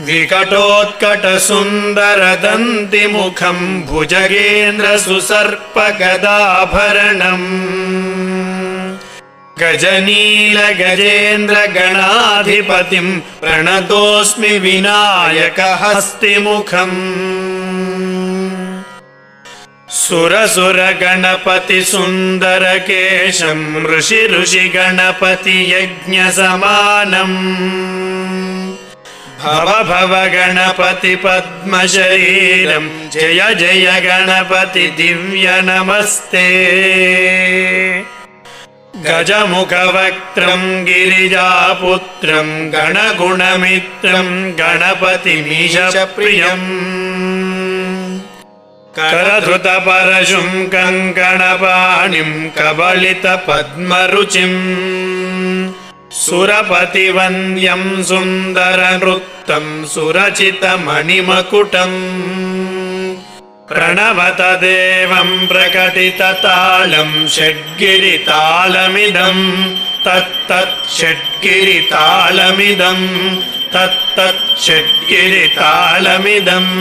विकटोत्कटसुन्दरदन्तिमुखम् भुजगेन्द्रसुसर्पगदाभरणम् गजनीलगजेन्द्रगणाधिपतिम् प्रणतोऽस्मि विनायकहस्तिमुखम् सुरसुरगणपतिसुन्दरकेशम् ऋषिगणपतियज्ञसमानम् भव गणपति पद्मशरीरम् जय जय गणपति दिव्य नमस्ते गजमुखवक्त्रम् गिरिजापुत्रम् गणगुणमित्रम् गणपतिमीशप्रियम् करधृतपरशुम् कङ्कणपाणिम् कबलितपद्मरुचिम् सुरपतिवन्द्यम् सुन्दरनृत्तम् सुरचितमणिमकुटम् प्रणवत देवम् प्रकटिततालम् षड्गिरितालमिदम् तत्तत् षड्गिरितालमिदम् तत्तत् षड्गिरितालमिदम्